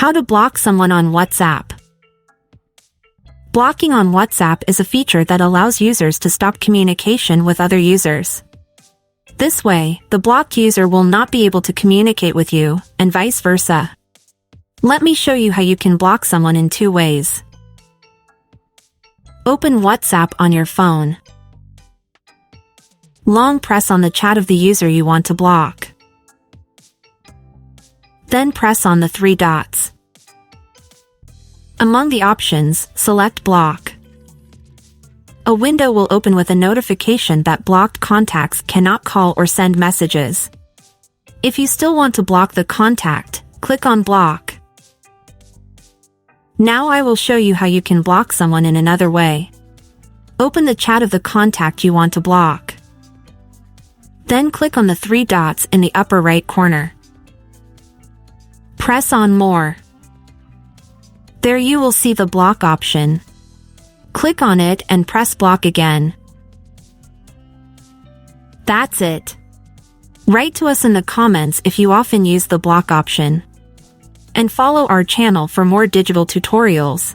How to block someone on WhatsApp. Blocking on WhatsApp is a feature that allows users to stop communication with other users. This way, the blocked user will not be able to communicate with you, and vice versa. Let me show you how you can block someone in 2 ways. Open WhatsApp on your phone. Long press on the chat of the user you want to block. Then press on the 3 dots. Among the options, select Block. A window will open with a notification that blocked contacts cannot call or send messages. If you still want to block the contact, click on Block. Now I will show you how you can block someone in another way. Open the chat of the contact you want to block. Then click on the 3 dots in the upper right corner. Press on More. There you will see the block option. Click on it and press block again. That's it. Write to us in the comments if you often use the block option. And follow our channel for more digital tutorials.